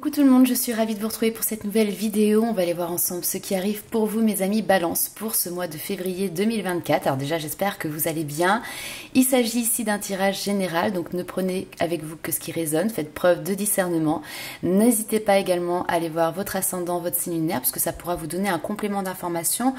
Coucou tout le monde, je suis ravie de vous retrouver pour cette nouvelle vidéo. On va aller voir ensemble ce qui arrive pour vous mes amis Balance pour ce mois de février 2024. Alors déjà j'espère que vous allez bien. Il s'agit ici d'un tirage général, donc ne prenez avec vous que ce qui résonne, faites preuve de discernement. N'hésitez pas également à aller voir votre ascendant, votre signe lunaire, parce que ça pourra vous donner un complément d'information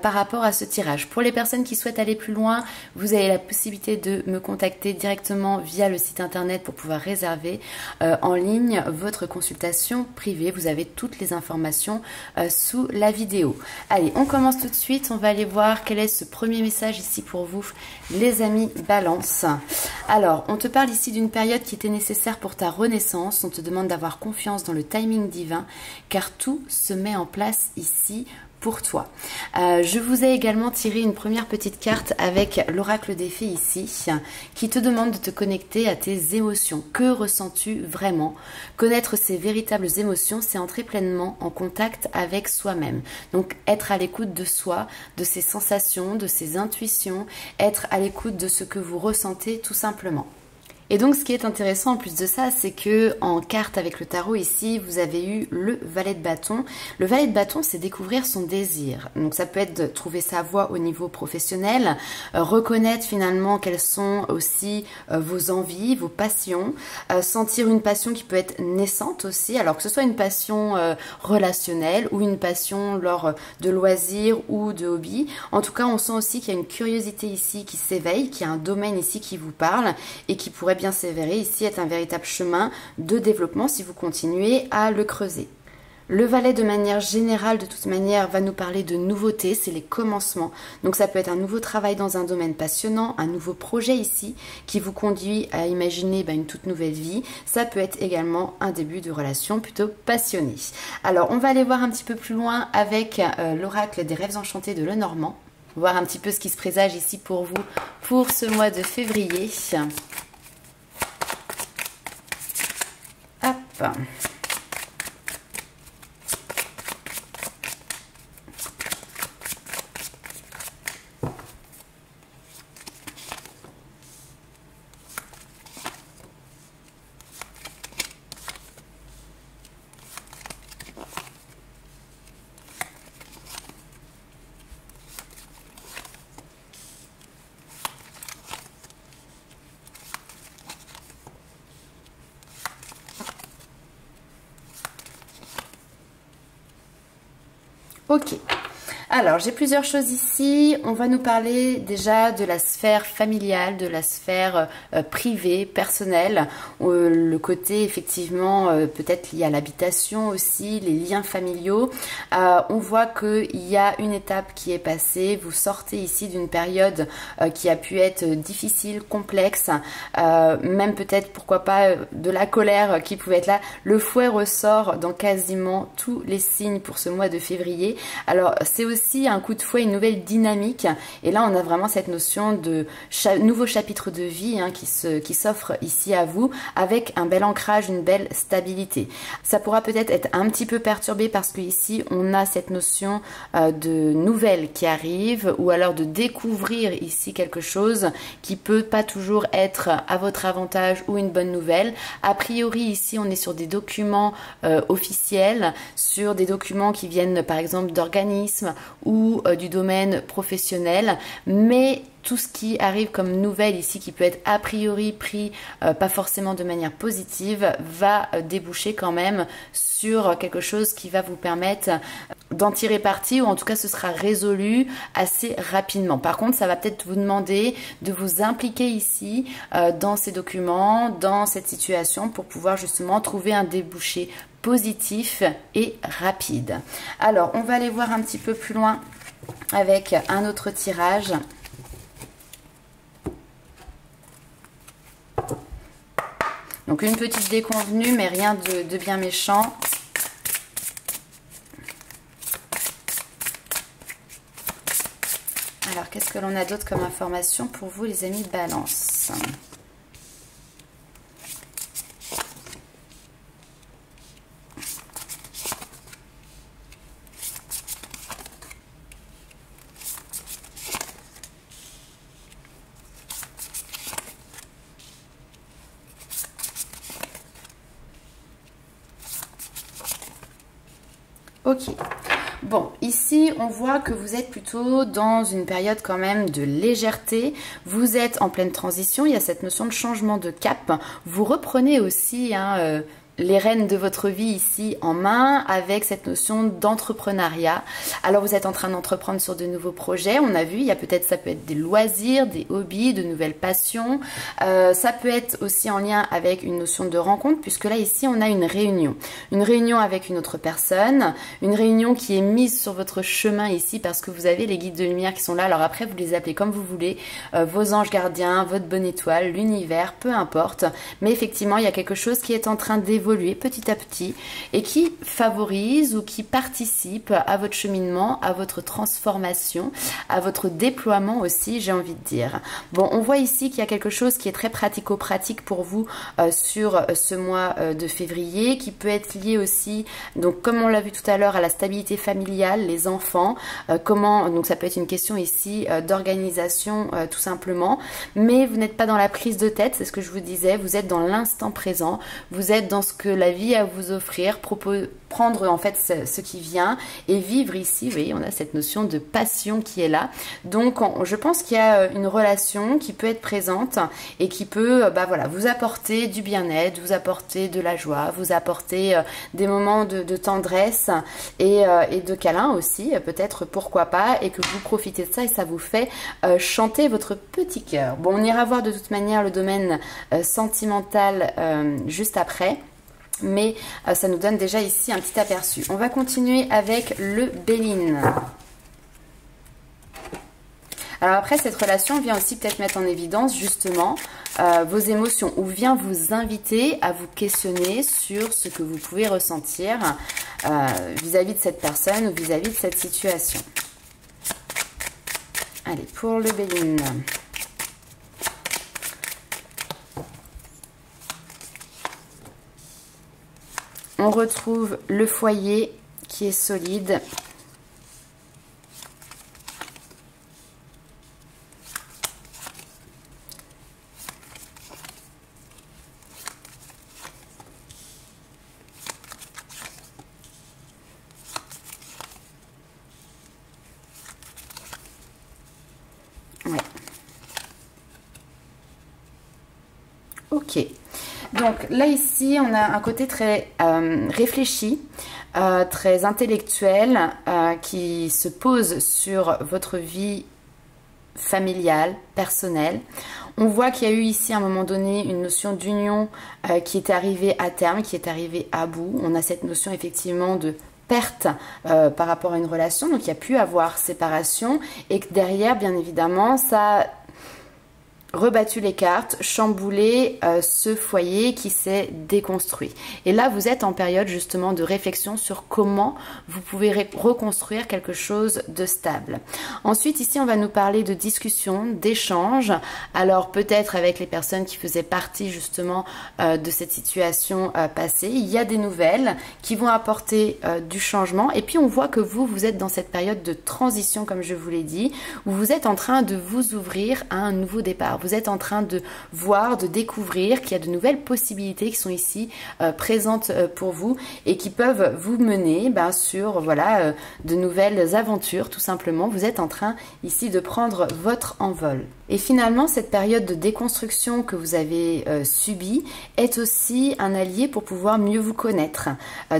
par rapport à ce tirage. Pour les personnes qui souhaitent aller plus loin, vous avez la possibilité de me contacter directement via le site internet pour pouvoir réserver en ligne votre consultation privée. Vous avez toutes les informations sous la vidéo. Allez, on commence tout de suite. On va aller voir quel est ce premier message ici pour vous, les amis Balance. Alors, on te parle ici d'une période qui était nécessaire pour ta renaissance. On te demande d'avoir confiance dans le timing divin, car tout se met en place ici pour toi. Je vous ai également tiré une première petite carte avec l'oracle des fées ici, qui te demande de te connecter à tes émotions. Que ressens-tu vraiment? Connaître ses véritables émotions, c'est entrer pleinement en contact avec soi-même. Donc être à l'écoute de soi, de ses sensations, de ses intuitions, être à l'écoute de ce que vous ressentez tout simplement. Et donc ce qui est intéressant en plus de ça, c'est que en carte avec le tarot ici, vous avez eu le valet de bâton. Le valet de bâton, c'est découvrir son désir. Donc ça peut être de trouver sa voie au niveau professionnel, reconnaître finalement quelles sont aussi vos envies, vos passions, sentir une passion qui peut être naissante aussi, alors que ce soit une passion relationnelle ou une passion lors de loisirs ou de hobby. En tout cas, on sent aussi qu'il y a une curiosité ici qui s'éveille, qu'il y a un domaine ici qui vous parle et qui pourrait bien s'avérer ici est un véritable chemin de développement si vous continuez à le creuser. Le valet de manière générale, de toute manière, va nous parler de nouveautés, c'est les commencements. Donc ça peut être un nouveau travail dans un domaine passionnant, un nouveau projet ici qui vous conduit à imaginer une toute nouvelle vie. Ça peut être également un début de relation plutôt passionnée. Alors on va aller voir un petit peu plus loin avec l'oracle des rêves enchantés de Lenormand. Voir un petit peu ce qui se présage ici pour vous pour ce mois de février. Hop. Ok, alors j'ai plusieurs choses ici. On va nous parler déjà de la sphère familiale, de la sphère privée, personnelle, le côté effectivement peut-être lié à l'habitation aussi, les liens familiaux. On voit qu'il y a une étape qui est passée, vous sortez ici d'une période qui a pu être difficile, complexe, même peut-être pourquoi pas de la colère qui pouvait être là. Le fouet ressort dans quasiment tous les signes pour ce mois de février. Alors c'est aussi un coup de fouet, une nouvelle dynamique et là on a vraiment cette notion de nouveau chapitre de vie qui s'offre ici à vous avec un bel ancrage, une belle stabilité. Ça pourra peut-être être un petit peu perturbé parce que ici on a cette notion de nouvelles qui arrivent ou alors de découvrir ici quelque chose qui peut pas toujours être à votre avantage ou une bonne nouvelle. A priori ici on est sur des documents officiels, sur des documents qui viennent par exemple d'organismes ou du domaine professionnel, mais tout ce qui arrive comme nouvelle ici qui peut être a priori pris pas forcément de manière positive va déboucher quand même sur quelque chose qui va vous permettre d'en tirer parti ou en tout cas ce sera résolu assez rapidement. Par contre ça va peut-être vous demander de vous impliquer ici dans ces documents, dans cette situation pour pouvoir justement trouver un débouché positif et rapide. Alors on va aller voir un petit peu plus loin avec un autre tirage. Donc une petite déconvenue mais rien de bien méchant. Alors qu'est-ce que l'on a d'autre comme information pour vous les amis Balance ? Ok. Bon, ici, on voit que vous êtes plutôt dans une période quand même de légèreté. Vous êtes en pleine transition. Il y a cette notion de changement de cap. Vous reprenez aussi les rênes de votre vie ici en main avec cette notion d'entrepreneuriat. Alors vous êtes en train d'entreprendre sur de nouveaux projets, on a vu, ça peut être des loisirs, des hobbies, de nouvelles passions. Ça peut être aussi en lien avec une notion de rencontre, puisque là ici on a une réunion avec une autre personne, une réunion qui est mise sur votre chemin ici parce que vous avez les guides de lumière qui sont là. Alors après vous les appelez comme vous voulez, vos anges gardiens, votre bonne étoile, l'univers, peu importe. Mais effectivement il y a quelque chose qui est en train d'évoluer petit à petit et qui favorise ou qui participe à votre cheminement, à votre transformation, à votre déploiement aussi, j'ai envie de dire. Bon, on voit ici qu'il y a quelque chose qui est très pratico-pratique pour vous sur ce mois de février, qui peut être lié aussi, donc comme on l'a vu tout à l'heure, à la stabilité familiale, les enfants, donc ça peut être une question ici d'organisation tout simplement, mais vous n'êtes pas dans la prise de tête, c'est ce que je vous disais, vous êtes dans l'instant présent, vous êtes dans ce que la vie a à vous offrir, prendre en fait ce qui vient et vivre ici. Vous voyez, on a cette notion de passion qui est là. Donc je pense qu'il y a une relation qui peut être présente et qui peut voilà, vous apporter du bien-être, vous apporter de la joie, vous apporter des moments de tendresse et de câlin aussi, peut-être, pourquoi pas, et que vous profitez de ça et ça vous fait chanter votre petit cœur. Bon, on ira voir de toute manière le domaine sentimental juste après. Mais ça nous donne déjà ici un petit aperçu. On va continuer avec le Béline. Alors après, cette relation vient aussi peut-être mettre en évidence justement vos émotions ou vient vous inviter à vous questionner sur ce que vous pouvez ressentir vis-à-vis de cette personne ou vis-à-vis de cette situation. Allez, pour le Béline. On retrouve le foyer qui est solide. Ouais. Ok. Donc là ici on a un côté très réfléchi, très intellectuel qui se pose sur votre vie familiale, personnelle. On voit qu'il y a eu ici à un moment donné une notion d'union qui est arrivée à terme, qui est arrivée à bout. On a cette notion effectivement de perte par rapport à une relation, donc il y a pu avoir séparation et que derrière bien évidemment ça rebattu les cartes, chamboulé ce foyer qui s'est déconstruit. Et là, vous êtes en période justement de réflexion sur comment vous pouvez reconstruire quelque chose de stable. Ensuite, ici, on va nous parler de discussion, d'échange. Alors, peut-être avec les personnes qui faisaient partie justement de cette situation passée. Il y a des nouvelles qui vont apporter du changement. Et puis, on voit que vous êtes dans cette période de transition, comme je vous l'ai dit, où vous êtes en train de vous ouvrir à un nouveau départ. Vous êtes en train de voir, de découvrir qu'il y a de nouvelles possibilités qui sont ici présentes pour vous et qui peuvent vous mener sur voilà, de nouvelles aventures tout simplement. Vous êtes en train ici de prendre votre envol. Et finalement, cette période de déconstruction que vous avez subie est aussi un allié pour pouvoir mieux vous connaître.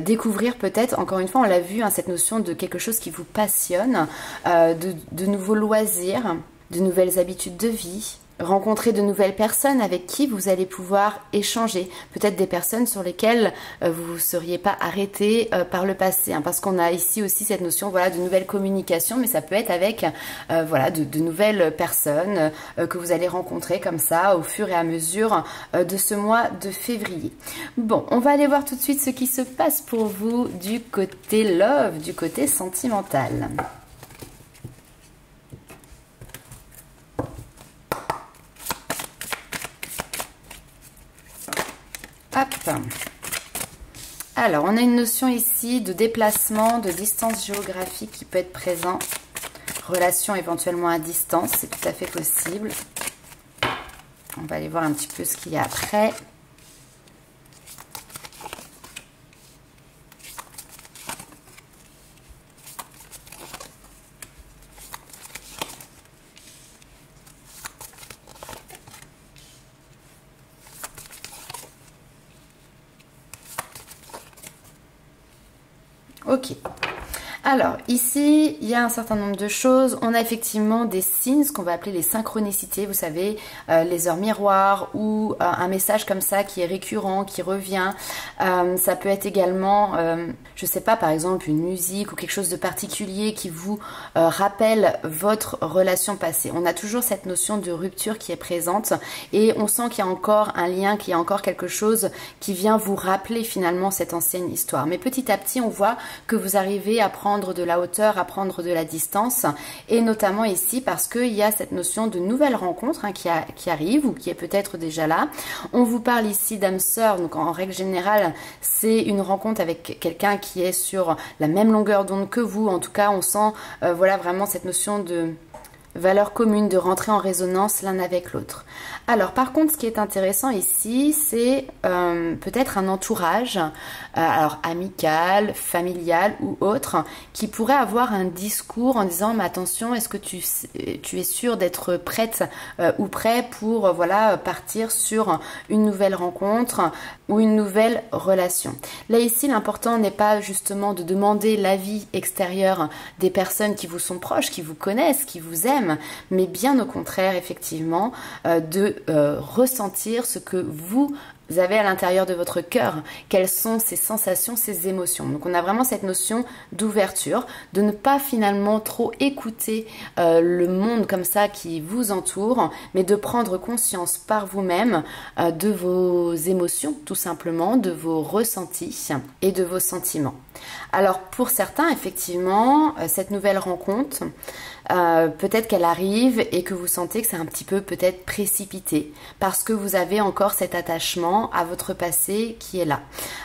Découvrir peut-être, encore une fois, on l'a vu, cette notion de quelque chose qui vous passionne, de nouveaux loisirs, de nouvelles habitudes de vie. Rencontrer de nouvelles personnes avec qui vous allez pouvoir échanger. Peut-être des personnes sur lesquelles vous ne seriez pas arrêté par le passé. Parce qu'on a ici aussi cette notion voilà, de nouvelles communications, mais ça peut être avec voilà, de nouvelles personnes que vous allez rencontrer comme ça au fur et à mesure de ce mois de février. Bon, on va aller voir tout de suite ce qui se passe pour vous du côté love, du côté sentimental. Hop. Alors, on a une notion ici de déplacement, de distance géographique qui peut être présent. Relation éventuellement à distance, c'est tout à fait possible. On va aller voir un petit peu ce qu'il y a après. Ok. Alors, ici, il y a un certain nombre de choses. On a effectivement des signes, ce qu'on va appeler les synchronicités, vous savez, les heures miroirs ou un message comme ça qui est récurrent, qui revient. Ça peut être également, je sais pas, par exemple, une musique ou quelque chose de particulier qui vous rappelle votre relation passée. On a toujours cette notion de rupture qui est présente et on sent qu'il y a encore un lien, qu'il y a encore quelque chose qui vient vous rappeler finalement cette ancienne histoire. Mais petit à petit, on voit que vous arrivez à prendre de la hauteur, à prendre de la distance, et notamment ici parce qu'il y a cette notion de nouvelle rencontre qui arrive ou qui est peut-être déjà là. On vous parle ici d'âme sœur, donc en règle générale c'est une rencontre avec quelqu'un qui est sur la même longueur d'onde que vous. En tout cas on sent voilà vraiment cette notion de valeur commune, de rentrer en résonance l'un avec l'autre. Alors par contre, ce qui est intéressant ici, c'est peut-être un entourage, alors amical, familial ou autre, qui pourrait avoir un discours en disant mais attention, est-ce que tu es sûre d'être prête ou prêt pour voilà partir sur une nouvelle rencontre ou une nouvelle relation. Là ici, l'important n'est pas justement de demander l'avis extérieur des personnes qui vous sont proches, qui vous connaissent, qui vous aiment, mais bien au contraire, effectivement, de ressentir ce que vous avez à l'intérieur de votre cœur, quelles sont ces sensations, ces émotions. Donc on a vraiment cette notion d'ouverture, de ne pas finalement trop écouter le monde comme ça qui vous entoure, mais de prendre conscience par vous-même de vos émotions, tout simplement, de vos ressentis et de vos sentiments. Alors pour certains, effectivement, cette nouvelle rencontre, peut-être qu'elle arrive et que vous sentez que c'est un petit peu peut-être précipité parce que vous avez encore cet attachement à votre passé qui est là.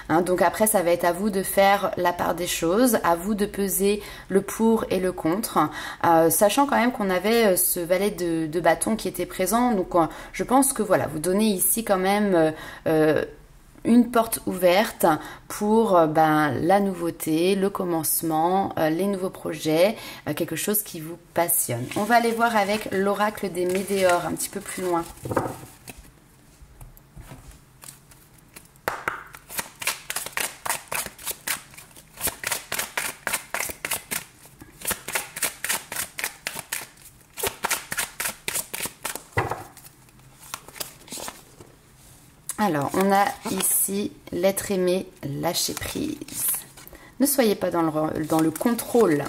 Hein, donc après, ça va être à vous de faire la part des choses, à vous de peser le pour et le contre, sachant quand même qu'on avait ce valet de bâton qui était présent. Donc je pense que voilà, vous donnez ici quand même une porte ouverte pour la nouveauté, le commencement, les nouveaux projets, quelque chose qui vous passionne. On va aller voir avec l'oracle des météores un petit peu plus loin. Alors, on a ici l'être aimé, lâcher prise. Ne soyez pas dans le contrôle.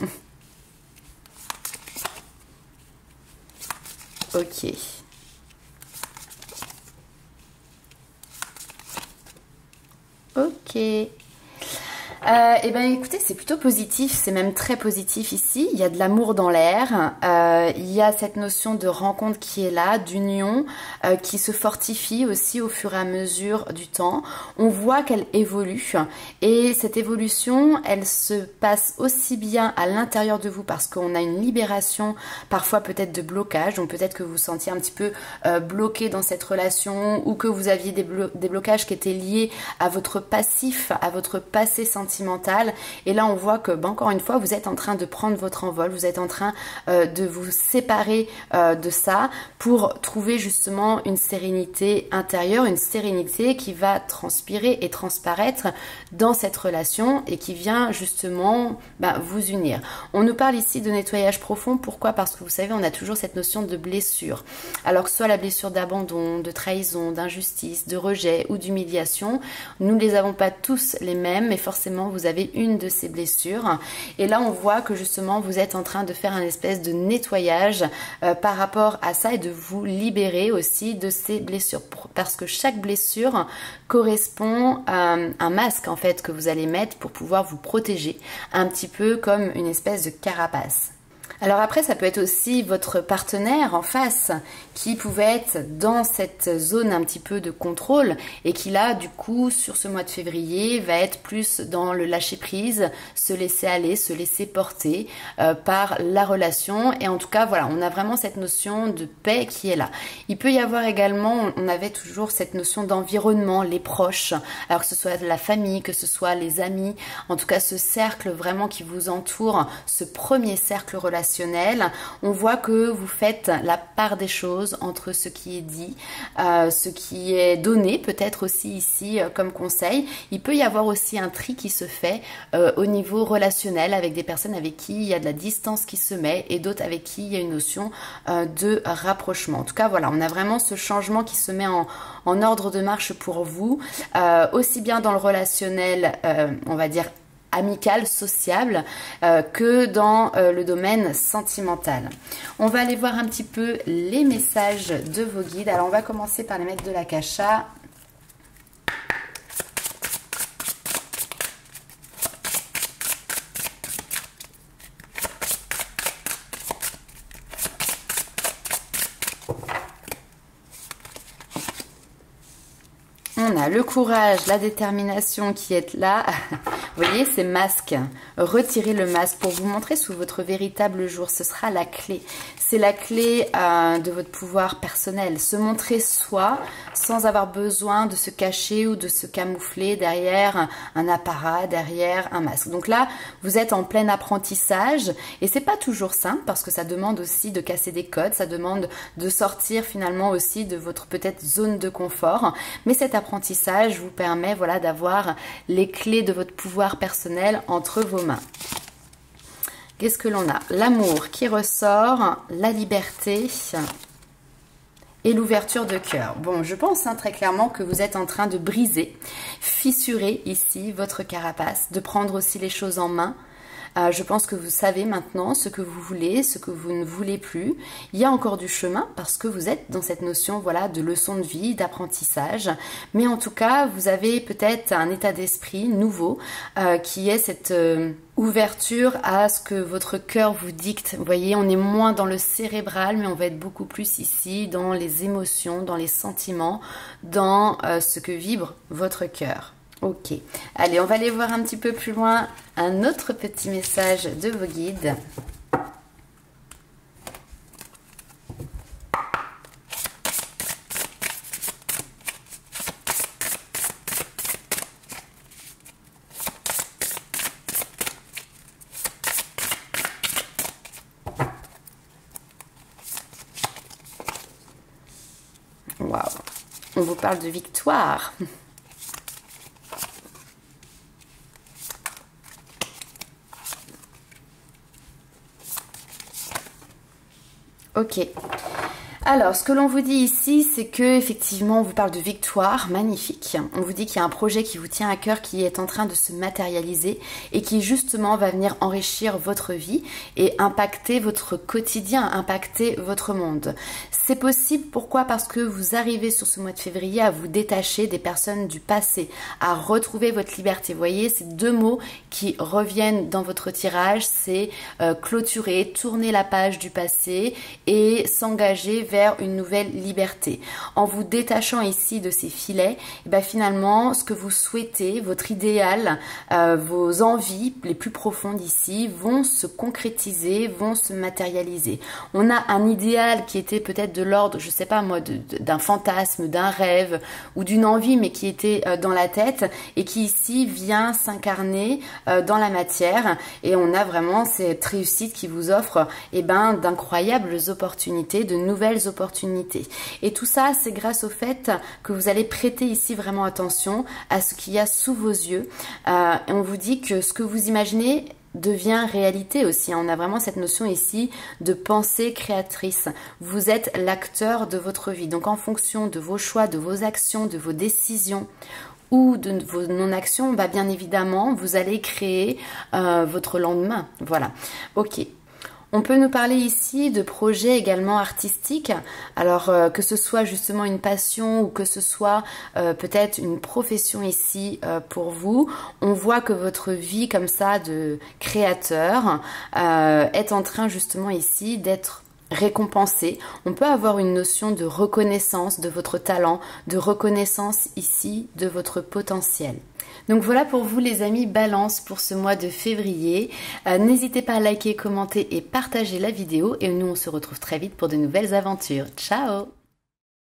Ok. Ok. Eh bien écoutez, c'est plutôt positif, c'est même très positif ici. Il y a de l'amour dans l'air, il y a cette notion de rencontre qui est là, d'union, qui se fortifie aussi au fur et à mesure du temps. On voit qu'elle évolue et cette évolution, elle se passe aussi bien à l'intérieur de vous parce qu'on a une libération parfois peut-être de blocage, donc peut-être que vous vous sentiez un petit peu bloqué dans cette relation ou que vous aviez des blocages qui étaient liés à votre passif, à votre passé sentimental. Et là on voit que encore une fois vous êtes en train de prendre votre envol, vous êtes en train de vous séparer de ça pour trouver justement une sérénité intérieure, une sérénité qui va transpirer et transparaître dans cette relation et qui vient justement vous unir. On nous parle ici de nettoyage profond, pourquoi? Parce que vous savez on a toujours cette notion de blessure, alors que soit la blessure d'abandon, de trahison, d'injustice, de rejet ou d'humiliation, nous ne les avons pas tous les mêmes, mais forcément vous avez une de ces blessures et là on voit que justement vous êtes en train de faire un espèce de nettoyage par rapport à ça et de vous libérer aussi de ces blessures parce que chaque blessure correspond à un masque en fait que vous allez mettre pour pouvoir vous protéger, un petit peu comme une espèce de carapace. Alors après, ça peut être aussi votre partenaire en face qui pouvait être dans cette zone un petit peu de contrôle et qui là, du coup, sur ce mois de février, va être plus dans le lâcher prise, se laisser aller, se laisser porter par la relation. Et en tout cas, voilà, on a vraiment cette notion de paix qui est là. Il peut y avoir également, on avait toujours cette notion d'environnement, les proches, alors que ce soit la famille, que ce soit les amis, en tout cas ce cercle vraiment qui vous entoure, ce premier cercle relationnel relationnel. On voit que vous faites la part des choses entre ce qui est dit, ce qui est donné peut-être aussi ici comme conseil. Il peut y avoir aussi un tri qui se fait au niveau relationnel avec des personnes avec qui il y a de la distance qui se met et d'autres avec qui il y a une notion de rapprochement. En tout cas, voilà, on a vraiment ce changement qui se met en ordre de marche pour vous, aussi bien dans le relationnel, on va dire amical, sociable, que dans le domaine sentimental. On va aller voir un petit peu les messages de vos guides. Alors, on va commencer par les mettre de l'Akasha. On a le courage, la détermination qui est là. Vous voyez, ces masques. Retirez le masque pour vous montrer sous votre véritable jour. Ce sera la clé. C'est la clé de votre pouvoir personnel. Se montrer soi sans avoir besoin de se cacher ou de se camoufler derrière un apparat, derrière un masque. Donc là, vous êtes en plein apprentissage et c'est pas toujours simple parce que ça demande aussi de casser des codes, ça demande de sortir finalement aussi de votre peut-être zone de confort. Mais cet apprentissage vous permet voilà, d'avoir les clés de votre pouvoir personnel entre vos mains. Qu'est-ce que l'on a? L'amour qui ressort, la liberté et l'ouverture de cœur. Bon, je pense très clairement que vous êtes en train de briser, fissurer ici votre carapace, de prendre aussi les choses en main. Je pense que vous savez maintenant ce que vous voulez, ce que vous ne voulez plus. Il y a encore du chemin parce que vous êtes dans cette notion voilà, de leçon de vie, d'apprentissage. Mais en tout cas, vous avez peut-être un état d'esprit nouveau qui est cette ouverture à ce que votre cœur vous dicte. Vous voyez, on est moins dans le cérébral, mais on va être beaucoup plus ici dans les émotions, dans les sentiments, dans ce que vibre votre cœur. Ok, allez, on va aller voir un petit peu plus loin un autre petit message de vos guides. Waouh, on vous parle de victoire. Ok. Alors, ce que l'on vous dit ici, c'est que effectivement, on vous parle de victoire, magnifique. On vous dit qu'il y a un projet qui vous tient à cœur, qui est en train de se matérialiser et qui justement va venir enrichir votre vie et impacter votre quotidien, impacter votre monde. C'est possible, pourquoi? Parce que vous arrivez sur ce mois de février à vous détacher des personnes du passé, à retrouver votre liberté. Vous voyez, c'est deux mots qui reviennent dans votre tirage, c'est clôturer, tourner la page du passé et s'engager vers une nouvelle liberté. En vous détachant ici de ces filets, et bien finalement, ce que vous souhaitez, votre idéal, vos envies les plus profondes ici vont se concrétiser, vont se matérialiser. On a un idéal qui était peut-être de l'ordre, je sais pas moi, d'un fantasme, d'un rêve ou d'une envie, mais qui était dans la tête et qui ici vient s'incarner dans la matière. Et on a vraiment cette réussite qui vous offre d'incroyables opportunités, de nouvelles opportunités. Et tout ça, c'est grâce au fait que vous allez prêter ici vraiment attention à ce qu'il y a sous vos yeux. Et on vous dit que ce que vous imaginez devient réalité aussi. On a vraiment cette notion ici de pensée créatrice. Vous êtes l'acteur de votre vie. Donc en fonction de vos choix, de vos actions, de vos décisions ou de vos non-actions, bien évidemment, vous allez créer votre lendemain. Voilà. Ok. On peut nous parler ici de projets également artistiques, alors que ce soit justement une passion ou que ce soit peut-être une profession ici pour vous. On voit que votre vie comme ça de créateur est en train justement ici d'être récompensée. On peut avoir une notion de reconnaissance de votre talent, de reconnaissance ici de votre potentiel. Donc voilà pour vous les amis Balance pour ce mois de février. N'hésitez pas à liker, commenter et partager la vidéo et nous on se retrouve très vite pour de nouvelles aventures. Ciao!